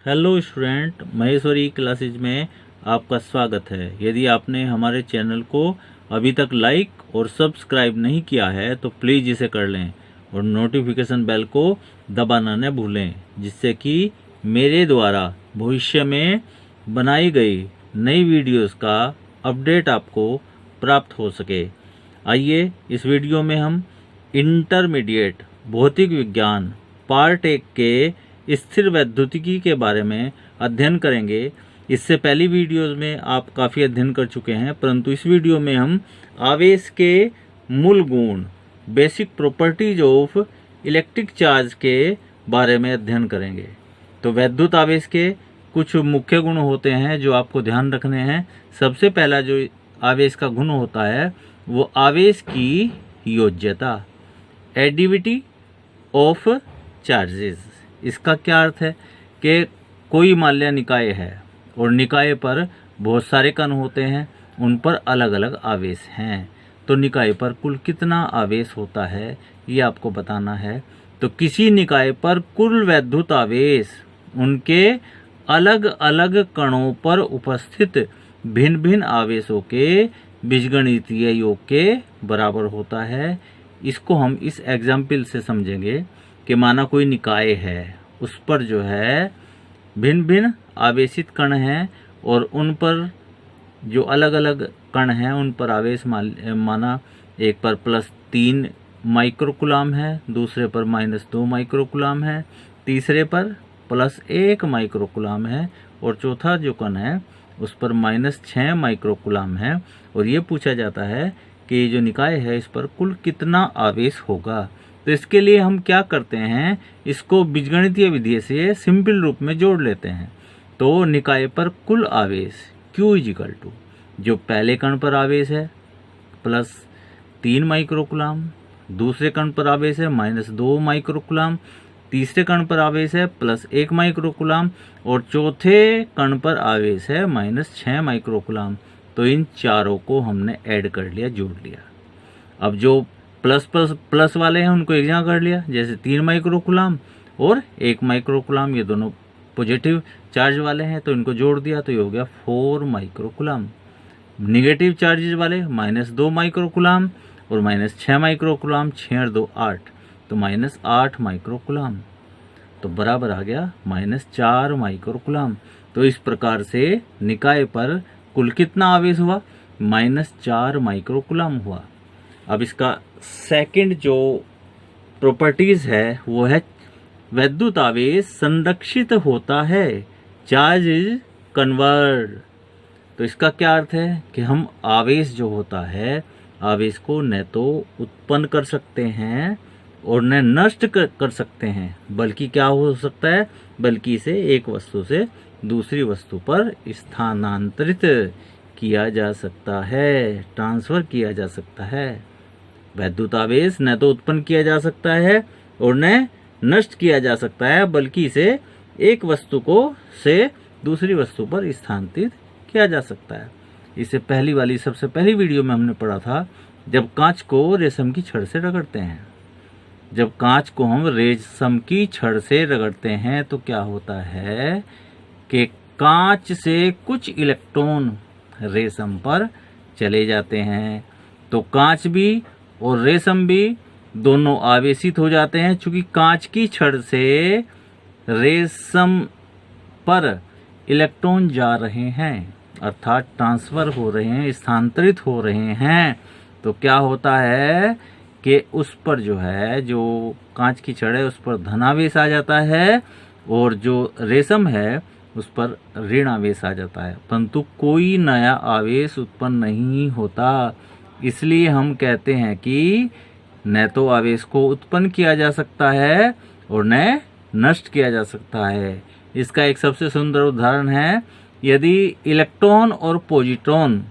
Hello student, Maheshwari classes में आपका स्वागत है। यदि आपने हमारे चैनल को अभी तक लाइक और सब्सक्राइब नहीं किया है तो प्लीज़ इसे कर लें और नोटिफिकेशन बेल को दबाना न भूलें, जिससे कि मेरे द्वारा भविष्य में बनाई गई नई वीडियोस का अपडेट आपको प्राप्त हो सके। आइए इस वीडियो में हम इंटरमीडिएट भौतिक विज्ञान पार्ट 1 के स्थिर वैद्युतिकी के बारे में अध्ययन करेंगे। इससे पहली वीडियोस में आप काफ़ी अध्ययन कर चुके हैं, परंतु इस वीडियो में हम आवेश के मूल गुण, basic properties of electric charge के बारे में अध्ययन करेंगे। तो वैद्युत आवेश के कुछ मुख्य गुण होते हैं जो आपको ध्यान रखने हैं। सबसे पहला जो आवेश का गुण होता है वो आवेश की योज्यता, एडिविटी ऑफ चार्जेस। इसका क्या अर्थ है कि कोई माल्य निकाय है और निकाय पर बहुत सारे कण होते हैं, उन पर अलग अलग आवेश हैं, तो निकाय पर कुल कितना आवेश होता है ये आपको बताना है। तो किसी निकाय पर कुल वैद्युत आवेश उनके अलग अलग कणों पर उपस्थित भिन्न भिन्न आवेशों के बीजगणितीय योग के बराबर होता है। इसको हम इस एग्जाम्पल से समझेंगे कि माना कोई निकाय है, उस पर जो है भिन्न भिन्न आवेशित कण हैं और उन पर जो अलग अलग कण हैं उन पर आवेश माना एक पर +3 माइक्रोकुलाम है, दूसरे पर -2 माइक्रोकुलाम है, तीसरे पर +1 माइक्रोकुलाम है और चौथा जो कण है उस पर -6 माइक्रोकुलाम है। और ये पूछा जाता है कि ये जो निकाय है इस पर कुल कितना आवेश होगा। तो इसके लिए हम क्या करते हैं, इसको बीजगणितीय विधि से सिंपल रूप में जोड़ लेते हैं। तो निकाय पर कुल आवेश Q = जो पहले कण पर आवेश है +3 माइक्रोकुलाम, दूसरे कण पर आवेश है -2 माइक्रोकुलाम, तीसरे कण पर आवेश है +1 माइक्रोकुलाम और चौथे कण पर आवेश है -6 माइक्रोकुलाम। तो इन चारों को हमने ऐड कर लिया, जोड़ लिया। अब जो प्लस प्लस प्लस वाले हैं उनको एक जगह कर लिया, जैसे 3 माइक्रोकुलाम और 1 माइक्रोकुलाम, ये दोनों पॉजिटिव चार्ज वाले हैं तो इनको जोड़ दिया, तो ये हो गया 4 माइक्रोकुलाम। निगेटिव चार्जेस वाले -2 माइक्रोकुलाम और -6 माइक्रोकुलाम, 6 और 2 8, तो -8 माइक्रोकुलाम, तो बराबर आ गया -4 माइक्रोकुलाम। तो इस प्रकार से निकाय पर कुल कितना आवेश हुआ, -4 माइक्रोकुलाम हुआ। अब इसका सेकंड जो प्रॉपर्टीज है वो है वैद्युत आवेश संरक्षित होता है, चार्ज इज कन्वर्ट। तो इसका क्या अर्थ है कि हम आवेश जो होता है, आवेश को न तो उत्पन्न कर सकते हैं और न नष्ट कर सकते हैं, बल्कि क्या हो सकता है, बल्कि इसे एक वस्तु से दूसरी वस्तु पर स्थानांतरित किया जा सकता है, ट्रांसफर किया जा सकता है। वैद्युत आवेश न तो उत्पन्न किया जा सकता है और न नष्ट किया जा सकता है, बल्कि इसे एक वस्तु को से दूसरी वस्तु पर स्थानांतरित किया जा सकता है। इसे पहली वाली सबसे पहली वीडियो में हमने पढ़ा था, जब कांच को रेशम की छड़ से रगड़ते हैं। जब कांच को हम रेशम की छड़ से रगड़ते हैं तो क्या होता है कि कांच से कुछ इलेक्ट्रॉन रेशम पर चले जाते हैं, तो कांच भी और रेशम भी दोनों आवेशित हो जाते हैं। चूंकि कांच की छड़ से रेशम पर इलेक्ट्रॉन जा रहे हैं, अर्थात ट्रांसफर हो रहे हैं, स्थानांतरित हो रहे हैं, तो क्या होता है कि उस पर जो है, जो कांच की छड़ है उस पर धनावेश आ जाता है और जो रेशम है उस पर ऋण आवेश आ जाता है, परंतु कोई नया आवेश उत्पन्न नहीं होता। इसलिए हम कहते हैं कि न तो आवेश को उत्पन्न किया जा सकता है और न नष्ट किया जा सकता है। इसका एक सबसे सुंदर उदाहरण है, यदि इलेक्ट्रॉन और पॉजिट्रॉन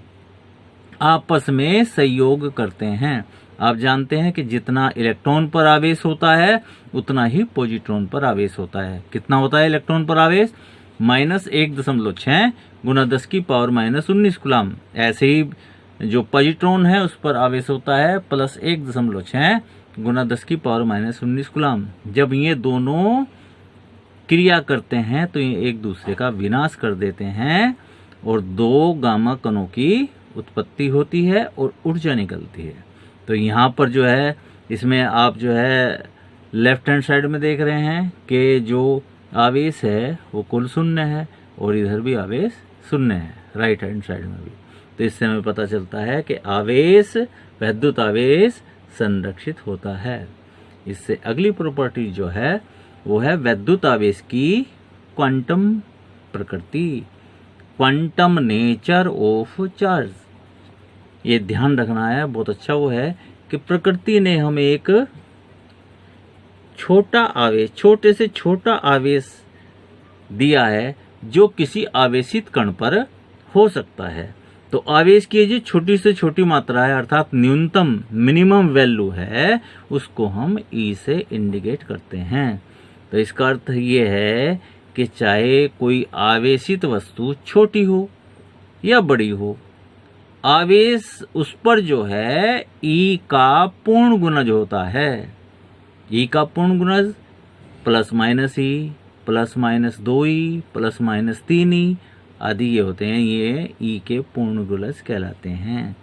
आपस में संयोग करते हैं। आप जानते हैं कि जितना इलेक्ट्रॉन पर आवेश होता है उतना ही पॉजिट्रॉन पर आवेश होता है। कितना होता है इलेक्ट्रॉन पर आवेश, -1.6 × 10⁻⁻19 कूलम। ऐसे ही जो पॉजिट्रॉन है उस पर आवेश होता है +1.6 × 10⁻⁻19 कूलम। जब ये दोनों क्रिया करते हैं तो ये एक दूसरे का विनाश कर देते हैं और दो गामा कणों की उत्पत्ति होती है और ऊर्जा निकलती है। तो यहाँ पर जो है इसमें आप जो है लेफ्ट हैंड साइड में देख रहे हैं कि जो आवेश है वो कुल शून्य है और इधर भी आवेश शून्य है राइट हैंड साइड में भी। तो इससे हमें पता चलता है कि आवेश वैद्युत आवेश संरक्षित होता है। इससे अगली प्रॉपर्टी जो है वो है वैद्युत आवेश की क्वांटम प्रकृति, क्वांटम नेचर ऑफ चार्ज। ये ध्यान रखना है, बहुत अच्छा वो है कि प्रकृति ने हमें एक छोटा आवेश, छोटे से छोटा आवेश दिया है जो किसी आवेशित कण पर हो सकता है। तो आवेश की जो छोटी से छोटी मात्रा है अर्थात न्यूनतम मिनिमम वैल्यू है उसको हम ई से इंडिकेट करते हैं। तो इसका अर्थ ये है कि चाहे कोई आवेशित वस्तु छोटी हो या बड़ी हो, आवेश उस पर जो है ई का पूर्ण गुणज होता है। ई का पूर्ण गुणज प्लस माइनस ई, प्लस माइनस 2ई, प्लस माइनस 3ई आदि ये होते हैं, ये ई के पूर्ण गुणज कहलाते हैं।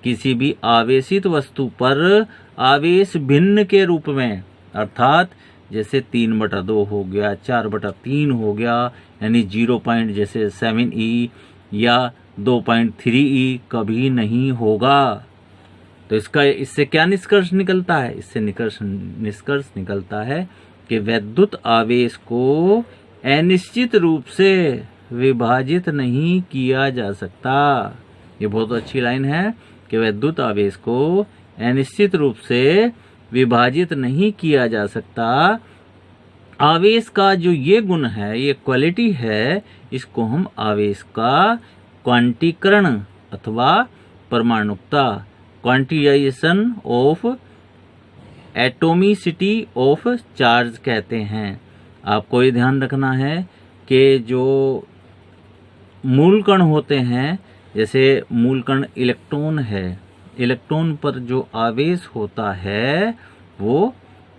किसी भी आवेशित वस्तु पर आवेश भिन्न के रूप में अर्थात जैसे 3/2 हो गया, 4/3 हो गया, यानी 0.7e या 2.3e कभी नहीं होगा। तो इससे क्या निष्कर्ष निकलता है? इससे निष्कर्ष निकलता है कि वैद्युत आवेश को अनिश्चित रूप से विभाजित नहीं किया जा सकता। ये बहुत अच्छी लाइन है कि वैद्युत आवेश को अनिश्चित रूप से विभाजित नहीं किया जा सकता। आवेश का जो ये गुण है, ये क्वालिटी है, इसको हम आवेश का क्वांटीकरण अथवा परमाणुकता, क्वांटिजाइजेशन ऑफ एटोमिसिटी ऑफ चार्ज कहते हैं। आपको ये ध्यान रखना है कि जो मूल कण होते हैं, जैसे मूल कण इलेक्ट्रॉन है, इलेक्ट्रॉन पर जो आवेश होता है वो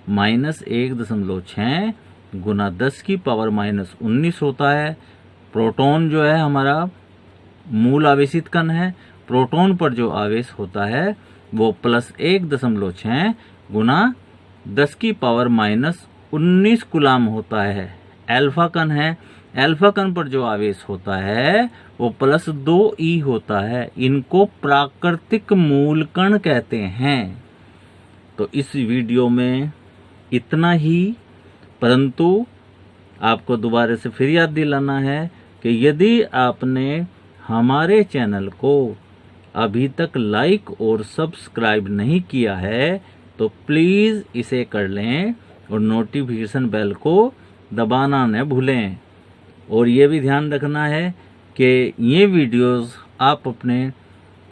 -1.6 गुना 10⁻⁻19 होता है। प्रोटॉन जो है हमारा मूल आवेशित कण है, प्रोटॉन पर जो आवेश होता है वो +1.6 गुना 10⁻⁻19 कूलाम होता है। अल्फा कण है, अल्फा कण पर जो आवेश होता है वो +2e होता है। इनको प्राकृतिक मूल कण कहते हैं। तो इस वीडियो में इतना ही, परंतु आपको दोबारा से फिर याद दिलाना है कि यदि आपने हमारे चैनल को अभी तक लाइक और सब्सक्राइब नहीं किया है तो प्लीज़ इसे कर लें और नोटिफिकेशन बेल को दबाना न भूलें। और ये भी ध्यान रखना है कि ये वीडियोस आप अपने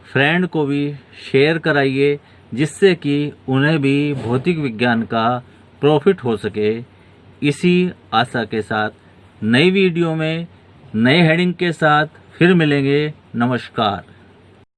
फ्रेंड को भी शेयर कराइए जिससे कि उन्हें भी भौतिक विज्ञान का प्रॉफिट हो सके। इसी आशा के साथ नई वीडियो में नए हेडिंग के साथ फिर मिलेंगे। नमस्कार।